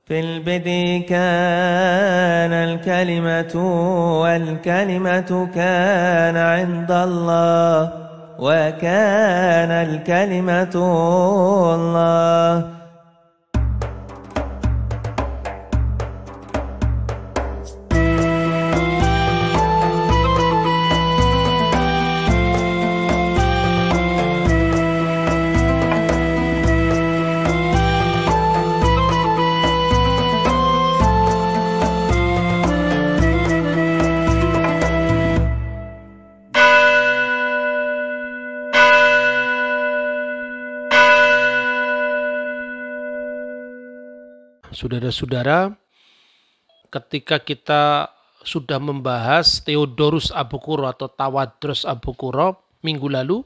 في البدء كان الكلمة والكلمة كان عند الله وكان الكلمة الله. Saudara-saudara, ketika kita sudah membahas Theodorus Abukuro atau Tawadros Abukuro minggu lalu,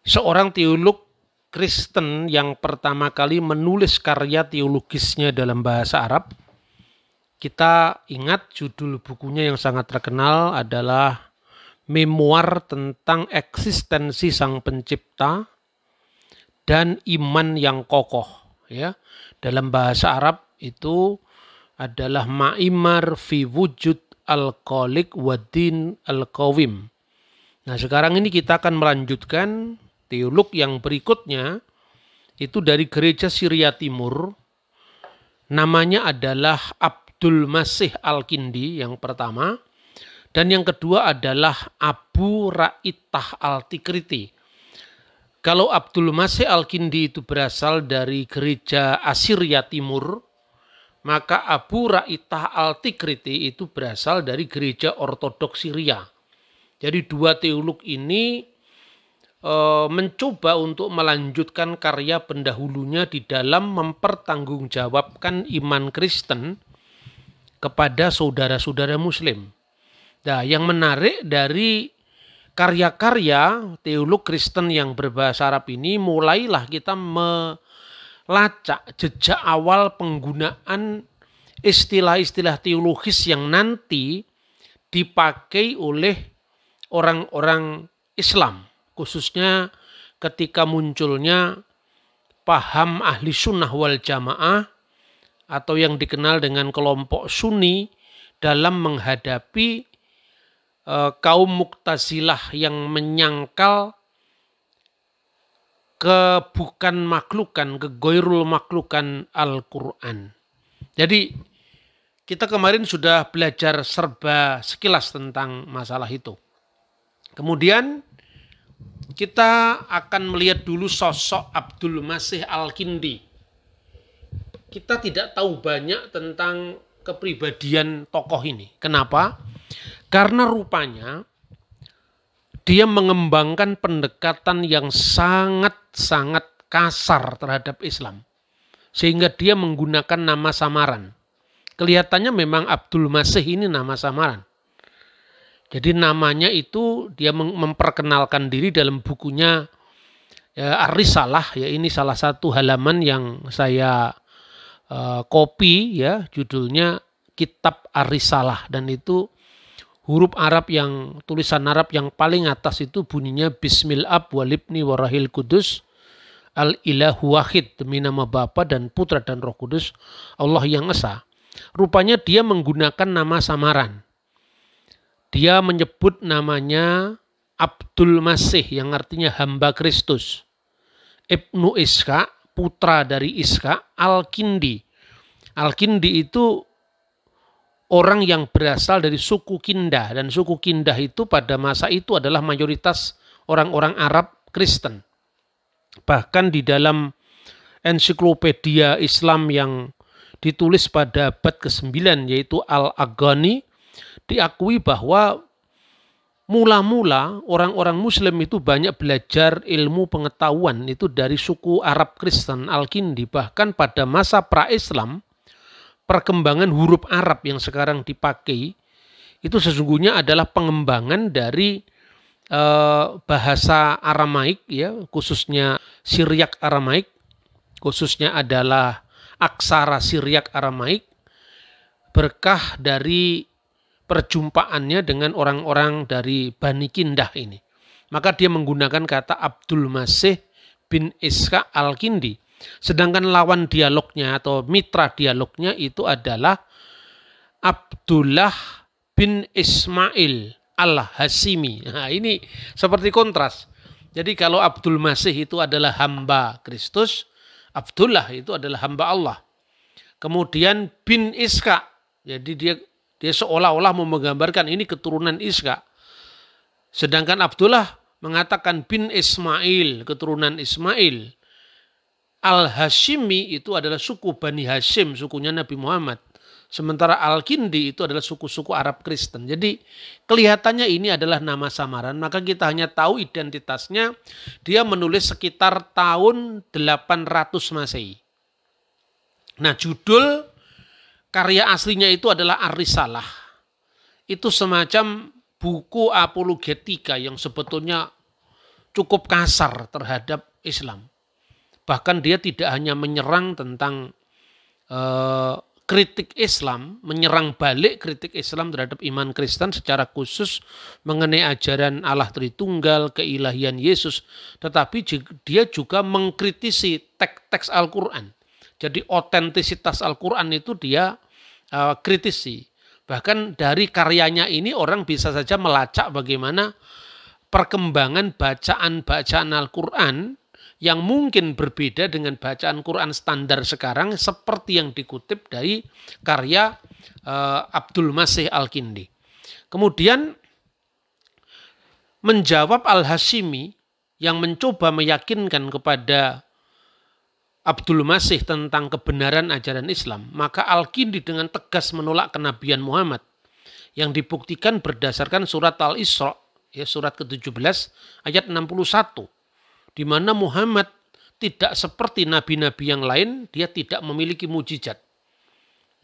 seorang teolog Kristen yang pertama kali menulis karya teologisnya dalam bahasa Arab. Kita ingat judul bukunya yang sangat terkenal adalah Memoir tentang Eksistensi Sang Pencipta dan Iman yang Kokoh. Ya, dalam bahasa Arab itu adalah Ma'imar fi wujud al-khaliq wa din al-qawim. Nah, sekarang ini kita akan melanjutkan teolog yang berikutnya, itu dari gereja Syria Timur. Namanya adalah Abdul Masih Al-Kindi yang pertama, dan yang kedua adalah Abu Ra'itah Al-Tikriti. Kalau Abdul Masih Al-Kindi itu berasal dari gereja Assyria Timur, maka Abu Ra'itah Al-Tikriti itu berasal dari gereja Ortodoks Syria. Jadi dua teolog ini mencoba untuk melanjutkan karya pendahulunya di dalam mempertanggungjawabkan iman Kristen kepada saudara-saudara Muslim. Nah, yang menarik dari karya-karya teolog Kristen yang berbahasa Arab ini, mulailah kita melacak jejak awal penggunaan istilah-istilah teologis yang nanti dipakai oleh orang-orang Islam, khususnya ketika munculnya paham ahli sunnah wal jamaah atau yang dikenal dengan kelompok Sunni dalam menghadapi kaum Mu'tazilah yang menyangkal kebukan maklukan, kegoirul maklukan Al-Quran. Jadi kita kemarin sudah belajar serba sekilas tentang masalah itu. Kemudian kita akan melihat dulu sosok Abdul Masih Al-Kindi. Kita tidak tahu banyak tentang kepribadian tokoh ini. Kenapa? Karena rupanya dia mengembangkan pendekatan yang sangat-sangat kasar terhadap Islam. Sehingga dia menggunakan nama samaran. Kelihatannya memang Abdul Masih ini nama samaran. Jadi namanya itu dia memperkenalkan diri dalam bukunya Ar-Risalah. Ya, ini salah satu halaman yang saya copy, ya, judulnya Kitab Ar-Risalah, dan itu huruf Arab yang tulisan Arab yang paling atas itu bunyinya Bismil Ab walibni warahil kudus al-ilahu wahid, demi nama Bapa dan Putra dan Roh Kudus, Allah yang Esa. Rupanya dia menggunakan nama samaran. Dia menyebut namanya Abdul Masih yang artinya hamba Kristus. Ibnu Iska, putra dari Iska, Al-Kindi. Al-Kindi itu orang yang berasal dari suku Kindah, dan suku Kindah itu pada masa itu adalah mayoritas orang-orang Arab Kristen. Bahkan di dalam ensiklopedia Islam yang ditulis pada abad ke-9 yaitu Al-Aghani, diakui bahwa mula-mula orang-orang Muslim itu banyak belajar ilmu pengetahuan itu dari suku Arab Kristen Al-Kindi. Bahkan pada masa pra-Islam, perkembangan huruf Arab yang sekarang dipakai itu sesungguhnya adalah pengembangan dari bahasa Aramaik, ya, khususnya Siriak Aramaik, khususnya adalah aksara Siriak Aramaik, berkah dari perjumpaannya dengan orang-orang dari Bani Kindah ini. Maka dia menggunakan kata Abdul Masih bin Iska Al-Kindi. Sedangkan lawan dialognya atau mitra dialognya itu adalah Abdullah bin Ismail al-Hashimi. Nah, ini seperti kontras. Jadi kalau Abdul Masih itu adalah hamba Kristus, Abdullah itu adalah hamba Allah. Kemudian bin Iska, jadi dia seolah-olah mau menggambarkan ini keturunan Iska. Sedangkan Abdullah mengatakan bin Ismail, keturunan Ismail. Al-Hashimi itu adalah suku Bani Hashim, sukunya Nabi Muhammad. Sementara Al-Kindi itu adalah suku-suku Arab Kristen. Jadi kelihatannya ini adalah nama samaran. Maka kita hanya tahu identitasnya. Dia menulis sekitar tahun 800 Masehi. Nah, judul karya aslinya itu adalah Ar-Risalah. Itu semacam buku apologetika yang sebetulnya cukup kasar terhadap Islam. Bahkan dia tidak hanya menyerang tentang kritik Islam, menyerang balik kritik Islam terhadap iman Kristen secara khusus mengenai ajaran Allah Tritunggal, keilahian Yesus. Tetapi dia juga mengkritisi teks Al-Quran. Jadi otentisitas Al-Quran itu dia kritisi. Bahkan dari karyanya ini orang bisa saja melacak bagaimana perkembangan bacaan-bacaan Al-Quran yang mungkin berbeda dengan bacaan Quran standar sekarang seperti yang dikutip dari karya Abdul Masih Al-Kindi. Kemudian menjawab Al-Hashimi yang mencoba meyakinkan kepada Abdul Masih tentang kebenaran ajaran Islam, maka Al-Kindi dengan tegas menolak kenabian Muhammad yang dibuktikan berdasarkan surat Al-Isra, ya, surat ke-17 ayat 61. Di mana Muhammad tidak seperti nabi-nabi yang lain, dia tidak memiliki mujizat.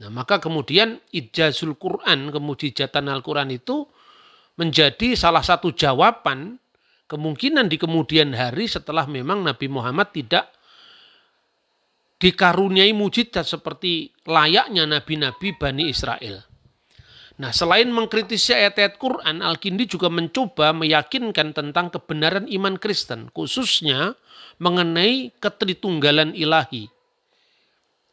Nah, maka kemudian ijazul Quran, kemujizatan Al-Quran itu menjadi salah satu jawaban kemungkinan di kemudian hari setelah memang Nabi Muhammad tidak dikaruniai mujizat seperti layaknya nabi-nabi Bani Israel. Nah, selain mengkritisi ayat-ayat Quran, Al-Kindi juga mencoba meyakinkan tentang kebenaran iman Kristen, khususnya mengenai ketritunggalan ilahi,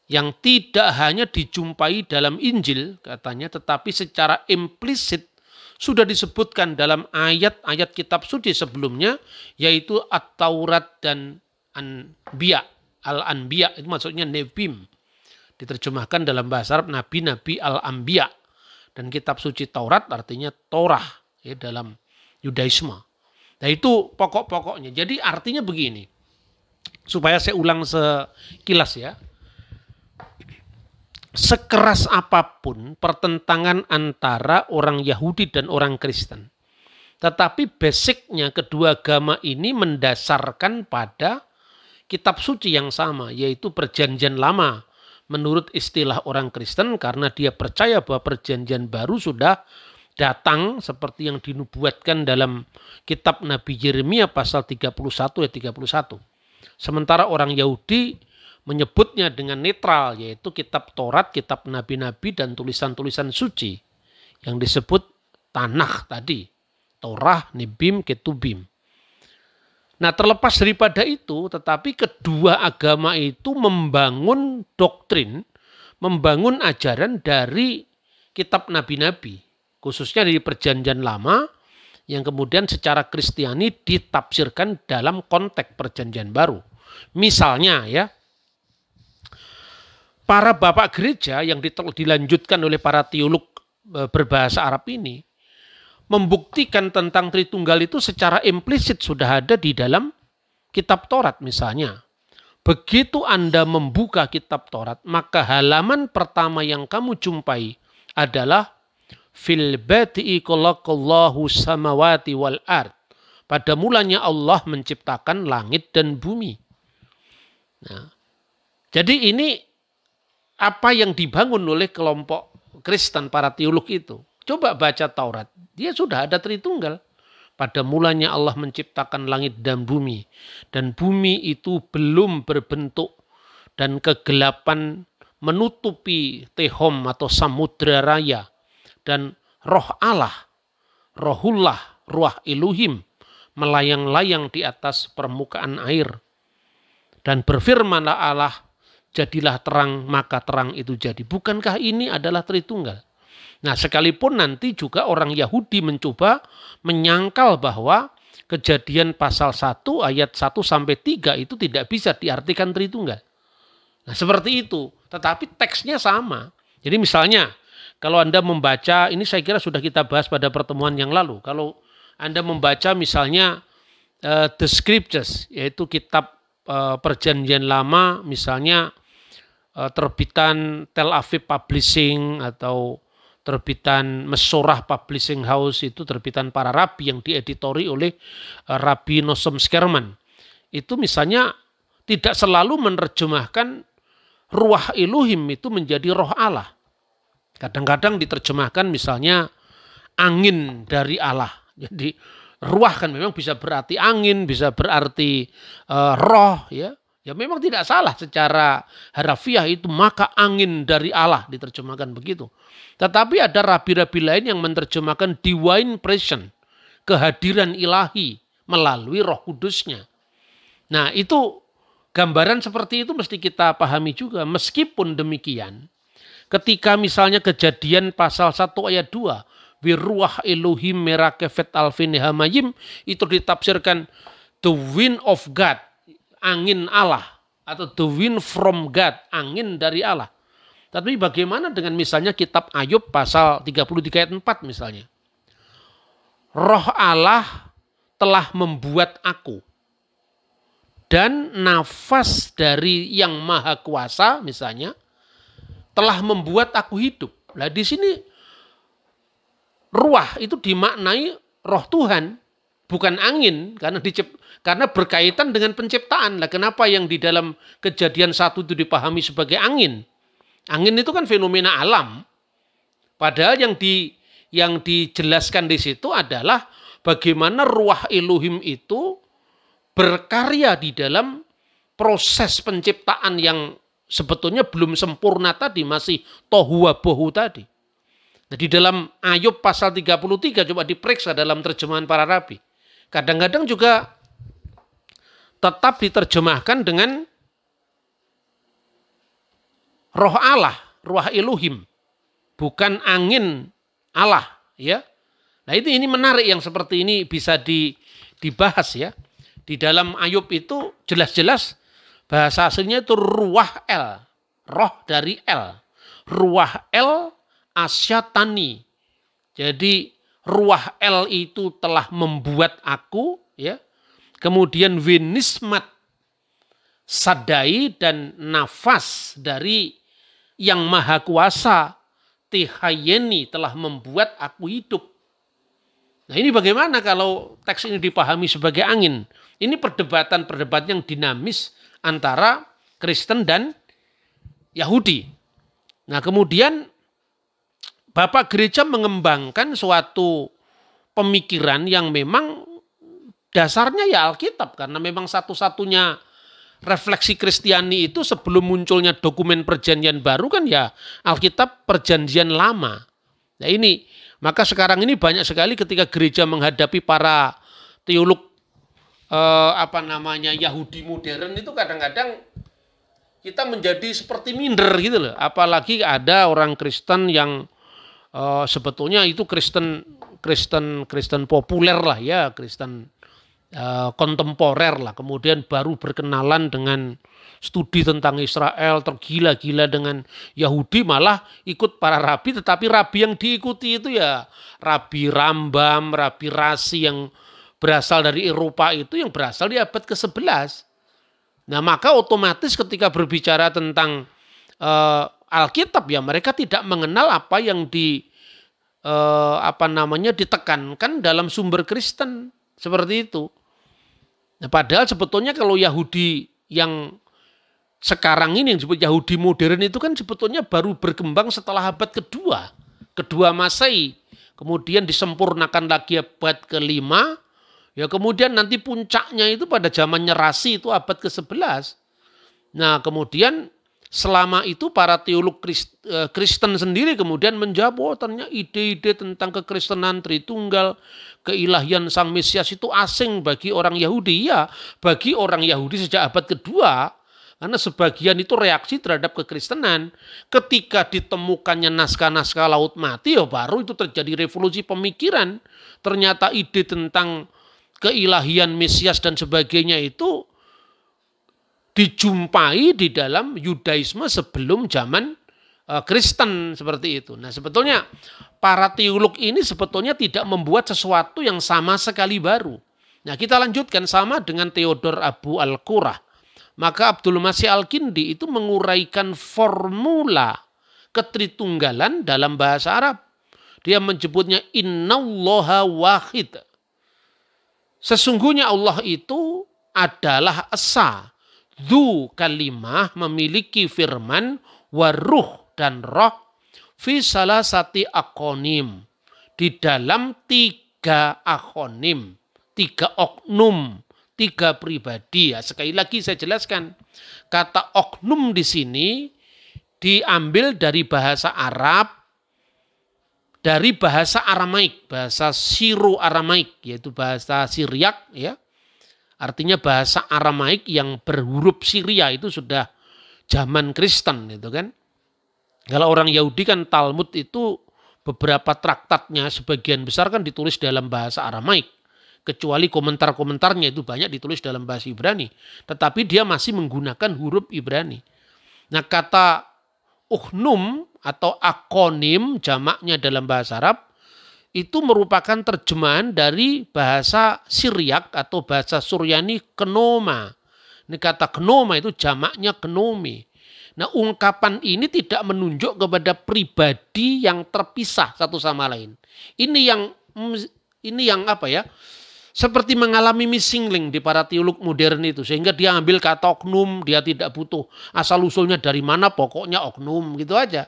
yang tidak hanya dijumpai dalam Injil, katanya, tetapi secara implisit sudah disebutkan dalam ayat-ayat kitab suci sebelumnya, yaitu At-Taurat dan Anbiya. Al-Anbiya itu maksudnya Nebim. Diterjemahkan dalam bahasa Arab Nabi-Nabi Al-Anbiya. Dan kitab suci Taurat artinya Torah, ya, dalam Yudaisme. Nah, itu pokok-pokoknya. Jadi artinya begini, supaya saya ulang sekilas ya. Sekeras apapun pertentangan antara orang Yahudi dan orang Kristen, tetapi basicnya kedua agama ini mendasarkan pada kitab suci yang sama, yaitu Perjanjian Lama. Menurut istilah orang Kristen, karena dia percaya bahwa perjanjian baru sudah datang seperti yang dinubuatkan dalam kitab Nabi Yeremia pasal 31 ayat 31. Sementara orang Yahudi menyebutnya dengan netral, yaitu kitab Taurat, kitab nabi-nabi dan tulisan-tulisan suci yang disebut Tanakh tadi, Torah, Nebim, Ketubim. Nah, terlepas daripada itu, tetapi kedua agama itu membangun doktrin, membangun ajaran dari kitab nabi-nabi, khususnya dari Perjanjian Lama, yang kemudian secara Kristiani ditafsirkan dalam konteks Perjanjian Baru. Misalnya ya, para bapak gereja yang dilanjutkan oleh para teolog berbahasa Arab ini, membuktikan tentang Tritunggal itu secara implisit sudah ada di dalam kitab Taurat misalnya. Begitu Anda membuka kitab Taurat, maka halaman pertama yang kamu jumpai adalah fil badi'i khalaqallahu samawati wal ard. Pada mulanya Allah menciptakan langit dan bumi. Nah, jadi ini apa yang dibangun oleh kelompok Kristen para teolog itu. Coba baca Taurat, dia sudah ada Tritunggal. Pada mulanya Allah menciptakan langit dan bumi. Dan bumi itu belum berbentuk. Dan kegelapan menutupi Tehom atau Samudra Raya. Dan roh Allah, rohullah, ruah Elohim, melayang-layang di atas permukaan air. Dan berfirmanlah Allah, jadilah terang, maka terang itu jadi. Bukankah ini adalah Tritunggal? Nah, sekalipun nanti juga orang Yahudi mencoba menyangkal bahwa Kejadian pasal 1 ayat 1 sampai 3 itu tidak bisa diartikan Tritunggal. Nah, seperti itu. Tetapi teksnya sama. Jadi misalnya kalau Anda membaca, ini saya kira sudah kita bahas pada pertemuan yang lalu. Kalau Anda membaca misalnya The Scriptures, yaitu kitab Perjanjian Lama, misalnya terbitan Tel Aviv Publishing atau terbitan Mesorah Publishing House, itu terbitan para rabi yang dieditori oleh Rabbi Nosom Skerman. Itu misalnya tidak selalu menerjemahkan Ruach Elohim itu menjadi roh Allah. Kadang-kadang diterjemahkan misalnya angin dari Allah. Jadi ruah kan memang bisa berarti angin, bisa berarti roh, ya. Ya memang tidak salah secara harafiah itu, maka angin dari Allah diterjemahkan begitu. Tetapi ada rabi-rabi lain yang menerjemahkan divine presence, kehadiran ilahi melalui Roh Kudusnya. Nah, itu gambaran seperti itu mesti kita pahami juga. Meskipun demikian, ketika misalnya Kejadian pasal 1 ayat 2, Wiruah Elohim merakefet alfin hamayim, itu ditafsirkan the wind of God, angin Allah, atau the wind from God, angin dari Allah. Tapi bagaimana dengan misalnya kitab Ayub pasal 33 ayat 4 misalnya. Roh Allah telah membuat aku, dan nafas dari yang maha kuasa misalnya telah membuat aku hidup. Nah, di sini ruah itu dimaknai roh Tuhan, bukan angin, karena berkaitan dengan penciptaan. Lah, kenapa yang di dalam Kejadian 1 itu dipahami sebagai angin? Angin itu kan fenomena alam. Padahal yang dijelaskan di situ adalah bagaimana ruah Elohim itu berkarya di dalam proses penciptaan yang sebetulnya belum sempurna tadi, masih tohu wabohu tadi. Nah, di dalam Ayub pasal 33 coba diperiksa dalam terjemahan para rabi. Kadang-kadang juga tetap diterjemahkan dengan roh Allah, ruah Elohim, bukan angin Allah, ya. Nah, ini menarik yang seperti ini bisa dibahas, ya. Di dalam Ayub itu jelas-jelas bahasa aslinya itu ruah El, roh dari El. Ruah El asyatani. Jadi ruah El itu telah membuat aku, ya. Kemudian winismat sadai, dan nafas dari yang maha kuasa Tihayeni telah membuat aku hidup. Nah, ini bagaimana kalau teks ini dipahami sebagai angin? Ini perdebatan yang dinamis antara Kristen dan Yahudi. Nah, kemudian Bapak Gereja mengembangkan suatu pemikiran yang memang dasarnya ya Alkitab, karena memang satu-satunya refleksi Kristiani itu sebelum munculnya dokumen Perjanjian Baru kan ya Alkitab Perjanjian Lama. Nah, ini maka sekarang ini banyak sekali ketika gereja menghadapi para teolog Yahudi modern itu kadang-kadang kita menjadi seperti minder gitu loh. Apalagi ada orang Kristen yang sebetulnya itu Kristen populer lah ya, Kristen kontemporer lah, kemudian baru berkenalan dengan studi tentang Israel, tergila-gila dengan Yahudi, malah ikut para rabi, tetapi rabi yang diikuti itu ya Rabi Rambam, Rabi Rasi yang berasal dari Eropa, itu yang berasal di abad ke-11. Nah, maka otomatis ketika berbicara tentang Alkitab ya mereka tidak mengenal apa yang ditekankan dalam sumber Kristen, seperti itu. Nah, padahal sebetulnya kalau Yahudi yang sekarang ini yang disebut Yahudi modern itu kan sebetulnya baru berkembang setelah abad kedua Masehi. Kemudian disempurnakan lagi abad ke-5. Ya, kemudian nanti puncaknya itu pada zamannya Rasi itu abad ke-11. Nah, kemudian Selama itu para teolog Kristen sendiri kemudian menjawab, oh ternyata ide-ide tentang kekristenan Tritunggal, keilahian Sang Mesias itu asing bagi orang Yahudi. Ya, bagi orang Yahudi sejak abad kedua, karena sebagian itu reaksi terhadap kekristenan. Ketika ditemukannya naskah-naskah Laut Mati, ya baru itu terjadi revolusi pemikiran. Ternyata ide tentang keilahian Mesias dan sebagainya itu dijumpai di dalam Yudaisme sebelum zaman Kristen seperti itu. Nah, sebetulnya para teolog ini sebetulnya tidak membuat sesuatu yang sama sekali baru. Nah, kita lanjutkan sama dengan Theodor Abu Al-Qurah. Maka Abdul Masih Al-Kindi itu menguraikan formula ketritunggalan dalam bahasa Arab. Dia menyebutnya innallaha wahid. Sesungguhnya Allah itu adalah esa. Dzu kalimah memiliki firman, waruh dan roh, fi salasati akonim. Di dalam 3 akonim, 3 oknum, 3 pribadi. Ya, sekali lagi saya jelaskan. Kata oknum di sini diambil dari bahasa Arab, dari bahasa Aramaik, bahasa Siro-Aramaik, yaitu bahasa Syriak, ya. Artinya bahasa Aramaik yang berhuruf Syria itu sudah zaman Kristen itu kan. Kalau orang Yahudi kan Talmud itu beberapa traktatnya sebagian besar kan ditulis dalam bahasa Aramaik. Kecuali komentar-komentarnya itu banyak ditulis dalam bahasa Ibrani. Tetapi dia masih menggunakan huruf Ibrani. Nah, kata uknum atau akonim jamaknya dalam bahasa Arab itu merupakan terjemahan dari bahasa Syriak atau bahasa Suryani kenoma. Ini kata kenoma itu jamaknya kenomi. Nah, ungkapan ini tidak menunjuk kepada pribadi yang terpisah satu sama lain. Ini yang apa ya? Seperti mengalami missing link di para teolog modern itu. Sehingga dia ambil kata oknum, dia tidak butuh asal-usulnya dari mana, pokoknya oknum gitu aja.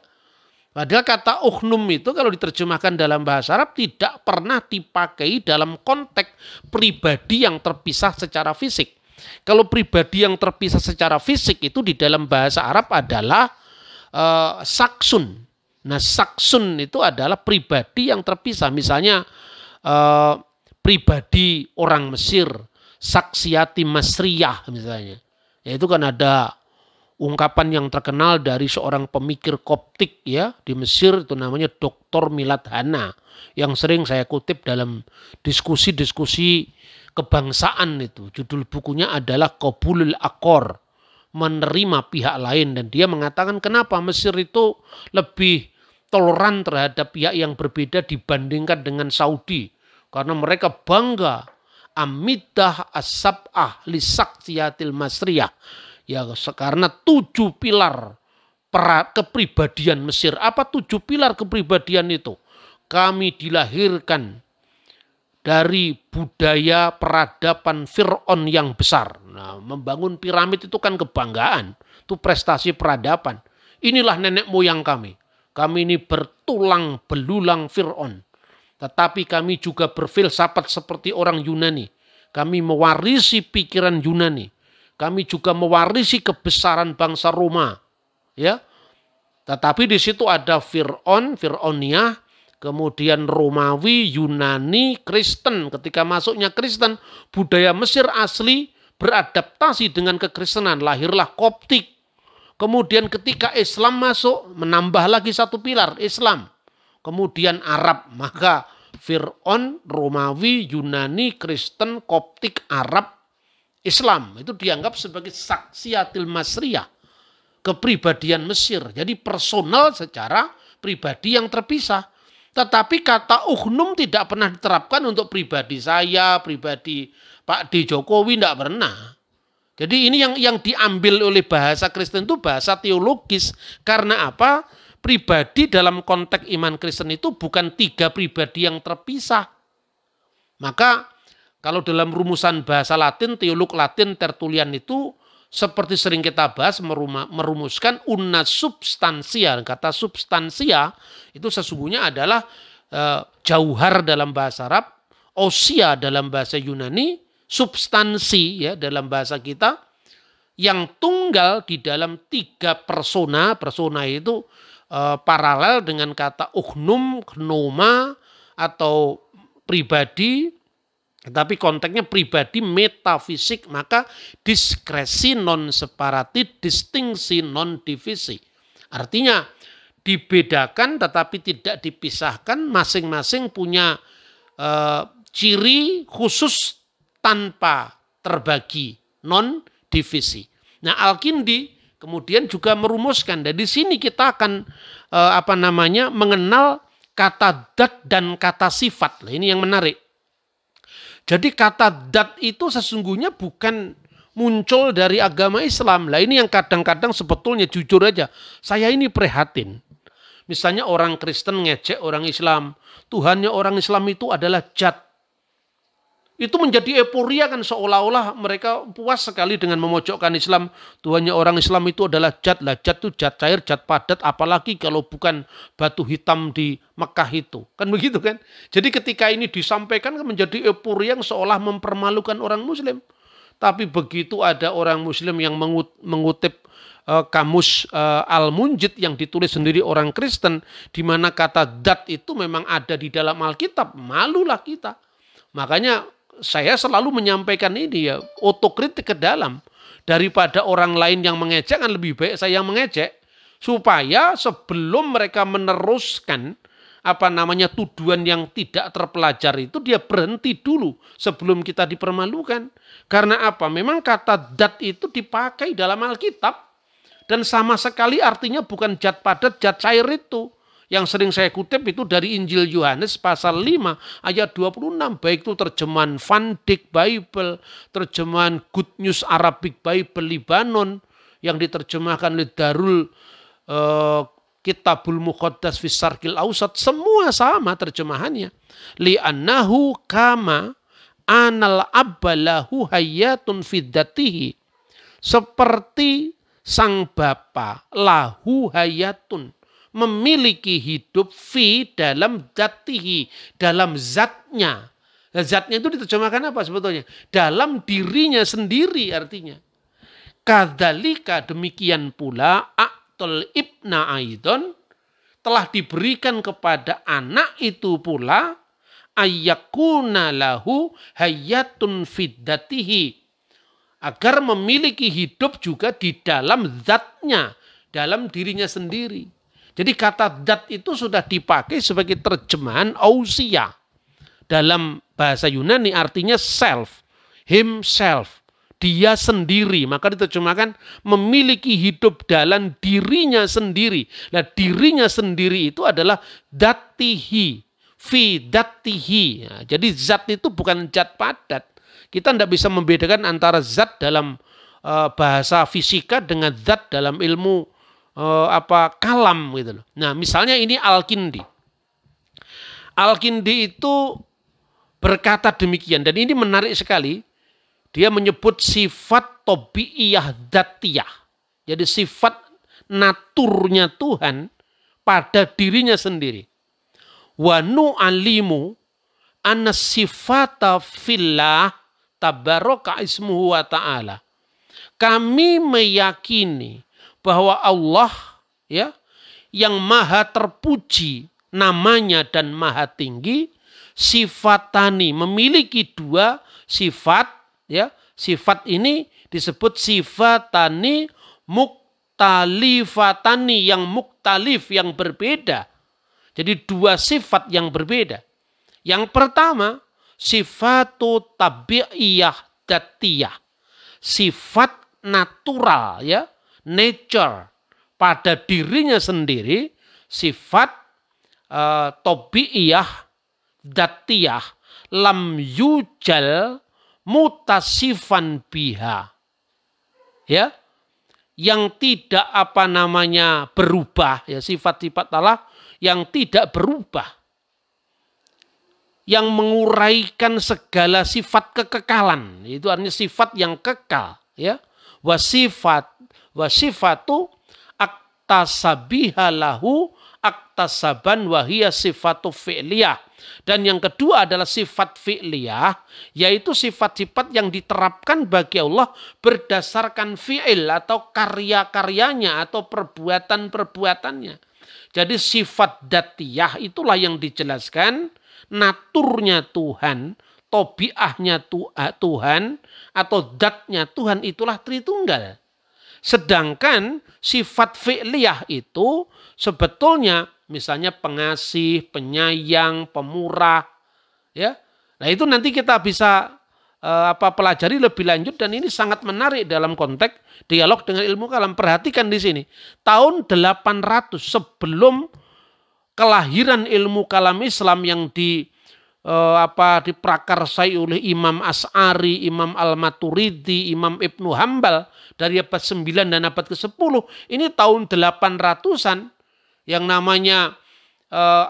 Padahal kata uknum itu kalau diterjemahkan dalam bahasa Arab tidak pernah dipakai dalam konteks pribadi yang terpisah secara fisik. Kalau pribadi yang terpisah secara fisik itu di dalam bahasa Arab adalah saksun. Nah, saksun itu adalah pribadi yang terpisah. Misalnya pribadi orang Mesir, saksiyati Masriyah misalnya. Yaitu kan ada ungkapan yang terkenal dari seorang pemikir Koptik ya di Mesir, itu namanya Dr. Milad Hana, yang sering saya kutip dalam diskusi-diskusi kebangsaan itu. Judul bukunya adalah Qabulul Aqor, menerima pihak lain, dan dia mengatakan kenapa Mesir itu lebih toleran terhadap pihak yang berbeda dibandingkan dengan Saudi, karena mereka bangga amidah as-sab'ah li saksiyatil masriyah. Ya, karena 7 pilar kepribadian Mesir. Apa 7 pilar kepribadian itu? Kami dilahirkan dari budaya peradaban Fir'aun yang besar. Nah, membangun piramid itu kan kebanggaan. Itu prestasi peradaban. Inilah nenek moyang kami. Kami ini bertulang belulang Fir'aun. Tetapi kami juga berfilsafat seperti orang Yunani. Kami mewarisi pikiran Yunani. Kami juga mewarisi kebesaran bangsa Roma, ya. Tetapi di situ ada Fir'aun, Fir'auniyah, kemudian Romawi, Yunani, Kristen. Ketika masuknya Kristen, budaya Mesir asli beradaptasi dengan kekristenan, lahirlah Koptik. Kemudian ketika Islam masuk, menambah lagi 1 pilar, Islam. Kemudian Arab, maka Fir'aun, Romawi, Yunani, Kristen, Koptik, Arab, Islam itu dianggap sebagai saksiyatil masriyah, kepribadian Mesir. Jadi personal secara pribadi yang terpisah. Tetapi kata uknum tidak pernah diterapkan untuk pribadi saya, pribadi Pak D. Jokowi, tidak pernah. Jadi ini yang diambil oleh bahasa Kristen itu bahasa teologis. Karena apa? Pribadi dalam konteks iman Kristen itu bukan 3 pribadi yang terpisah. Maka kalau dalam rumusan bahasa Latin, teolog Latin Tertullian itu seperti sering kita bahas merumuskan una substantia. Kata substantia itu sesungguhnya adalah jauhar dalam bahasa Arab, ousia dalam bahasa Yunani, substansi ya dalam bahasa kita. yang tunggal di dalam 3 persona. Persona itu paralel dengan kata ugnum, gnoma, atau pribadi, tapi konteksnya pribadi metafisik, maka diskresi non separatif, distingsi non divisi. Artinya dibedakan tetapi tidak dipisahkan, masing-masing punya ciri khusus tanpa terbagi, non divisi. Nah, Al-Kindi kemudian juga merumuskan. Dan di sini kita akan mengenal kata dat dan kata sifat. Nah, ini yang menarik. Jadi kata dat itu sesungguhnya bukan muncul dari agama Islam. Lah ini yang kadang-kadang sebetulnya jujur aja, saya ini prihatin. Misalnya orang Kristen ngejek orang Islam, Tuhannya orang Islam itu adalah Jat. Itu menjadi euforia kan, seolah-olah mereka puas sekali dengan memojokkan Islam. Tuhannya orang Islam itu adalah Jat. Lah Jat itu Jat cair, Jat padat, apalagi kalau bukan batu hitam di Mekah itu. Kan begitu kan? Jadi ketika ini disampaikan kan menjadi euforia yang seolah mempermalukan orang Muslim. Tapi begitu ada orang Muslim yang mengutip kamus Al-Munjid yang ditulis sendiri orang Kristen, di mana kata dat itu memang ada di dalam Alkitab, malulah kita. Makanya saya selalu menyampaikan ini ya, otokritik ke dalam. Daripada orang lain yang mengejek, kan lebih baik saya yang mengejek. Supaya sebelum mereka meneruskan tuduhan yang tidak terpelajar itu, dia berhenti dulu sebelum kita dipermalukan. Karena apa? Memang kata dat itu dipakai dalam Alkitab. Dan sama sekali artinya bukan Jat padat, Jat cair itu. Yang sering saya kutip itu dari Injil Yohanes pasal 5 ayat 26. Baik itu terjemahan Van Dyck Bible, terjemahan Good News Arabic Bible Libanon, yang diterjemahkan oleh Darul Kitabul Muqaddas fi Syarqil Ausat. Semua sama terjemahannya. Li'annahu kama anal abbalahu hayatun fiddatihi. Seperti sang bapa lahu hayatun, memiliki hidup fi dalam zatihi, dalam zatnya. Nah, zatnya itu diterjemahkan apa sebetulnya? Dalam dirinya sendiri artinya. Kadzalika demikian pula a'tul ibna aidon, telah diberikan kepada anak itu pula ayyakuna lahu hayatun fiddatihi, agar memiliki hidup juga di dalam zatnya, dalam dirinya sendiri. Jadi kata dat itu sudah dipakai sebagai terjemahan ousia. Dalam bahasa Yunani artinya self, himself, dia sendiri. Maka diterjemahkan memiliki hidup dalam dirinya sendiri. Nah, dirinya sendiri itu adalah datihi, fi datihi. Nah, jadi zat itu bukan zat padat. Kita tidak bisa membedakan antara zat dalam bahasa fisika dengan zat dalam ilmu kalam gitu loh. Nah, misalnya ini Al-Kindi. Al-Kindi itu berkata demikian, dan ini menarik sekali. Dia menyebut sifat tobi'iyah dzatiyah. Jadi sifat naturnya Tuhan pada dirinya sendiri. Wa nu'alimu anna sifata fillah tabaraka ismuhu wa ta'ala. Kami meyakini bahwa Allah ya, yang maha terpuji namanya dan maha tinggi, sifatani, memiliki 2 sifat ya. Sifat ini disebut sifatani muktalifatani, yang muktalif, yang berbeda. Jadi 2 sifat yang berbeda. Yang pertama sifatu tabi'iyah dzatiyah, sifat natural ya, nature pada dirinya sendiri, sifat tobi'iyah dzatiyah, lam yujal mutasifan biha ya, yang tidak berubah ya, sifat-sifat Allah yang tidak berubah, yang menguraikan segala sifat kekekalan, itu artinya sifat yang kekal ya. Wasifatu aktasabiha lahu aktasaban wahiyya sifatu fi'liyah. Dan yang kedua adalah sifat fi'liyah, yaitu sifat-sifat yang diterapkan bagi Allah berdasarkan fi'il atau karya-karyanya atau perbuatan-perbuatannya. Jadi sifat datiyah itulah yang dijelaskan, naturnya Tuhan, tobiahnya Tuhan, atau datnya Tuhan itulah Tritunggal. Sedangkan sifat fi'liyah itu sebetulnya misalnya pengasih, penyayang, pemurah, ya. Nah itu nanti kita bisa pelajari lebih lanjut, dan ini sangat menarik dalam konteks dialog dengan ilmu kalam. Perhatikan di sini, tahun 800 sebelum kelahiran ilmu kalam Islam yang diprakarsai oleh Imam Asy'ari, Imam Al-Maturidi, Imam Ibnu Hambal dari abad 9 dan abad ke-10. Ini tahun 800-an yang namanya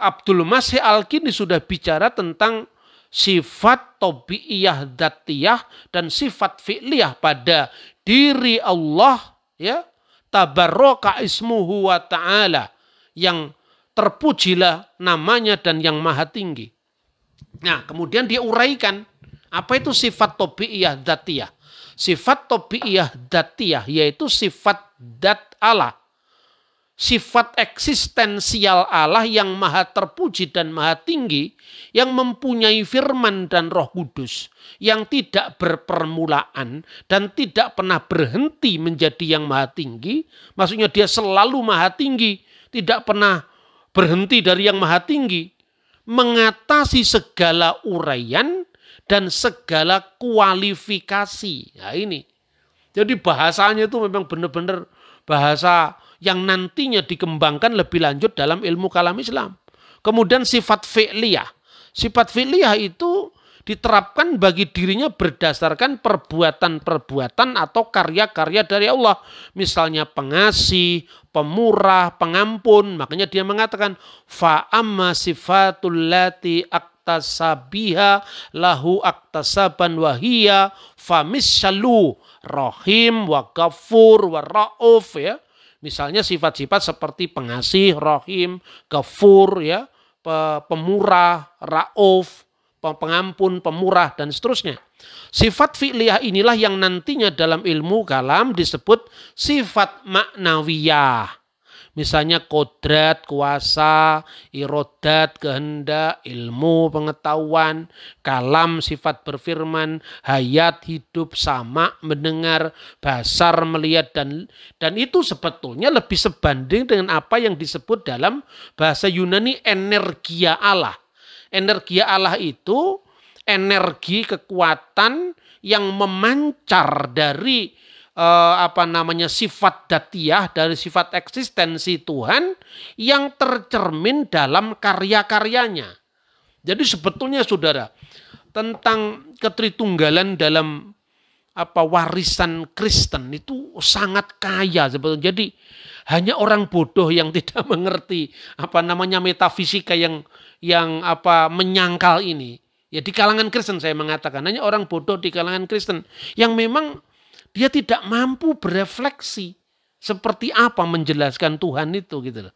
Abdul Masih Al-Kindi sudah bicara tentang sifat tabi'iyah dzatiyah dan sifat fi'liyah pada diri Allah, ya, tabarraka ismuhu wa ta'ala, yang terpujilah namanya dan yang maha tinggi. Nah, kemudian dia uraikan apa itu sifat tabi'iyah dzatiyah. Sifat tabi'iyah dzatiyah yaitu sifat dzat Allah. Sifat eksistensial Allah yang maha terpuji dan maha tinggi, yang mempunyai firman dan Roh Kudus, yang tidak berpermulaan dan tidak pernah berhenti menjadi yang maha tinggi. Maksudnya dia selalu maha tinggi, tidak pernah berhenti dari yang maha tinggi, mengatasi segala uraian dan segala kualifikasi. Nah ini, jadi bahasanya itu memang benar-benar bahasa yang nantinya dikembangkan lebih lanjut dalam ilmu kalam Islam. Kemudian sifat fi'liyah. Sifat fi'liyah itu diterapkan bagi dirinya berdasarkan perbuatan-perbuatan atau karya-karya dari Allah. Misalnya pengasih, pemurah, pengampun. Makanya dia mengatakan, fa'amma sifatul lati aktasabiha lahu aktasaban wahiyya famisyalu rahim wa ghafur wa ra'uf, ya. Misalnya sifat-sifat seperti pengasih, rahim, ghafur, ya, pemurah, ra'uf, pengampun, pemurah, dan seterusnya. Sifat fi'liyah inilah yang nantinya dalam ilmu kalam disebut sifat maknawiyah. Misalnya kodrat, kuasa, irodat, kehendak, ilmu, pengetahuan, kalam, sifat berfirman, hayat, hidup, sama, mendengar, basar, melihat, dan itu sebetulnya lebih sebanding dengan apa yang disebut dalam bahasa Yunani energia Allah. Energia Allah itu energi kekuatan yang memancar dari sifat datiyah, dari sifat eksistensi Tuhan yang tercermin dalam karya-karyanya. Jadi sebetulnya saudara, tentang ketritunggalan dalam warisan Kristen itu sangat kaya sebetulnya. Jadi hanya orang bodoh yang tidak mengerti metafisika yang menyangkal ini. Ya di kalangan Kristen saya mengatakan, hanya orang bodoh di kalangan Kristen yang memang dia tidak mampu berefleksi seperti apa menjelaskan Tuhan itu, gitu loh.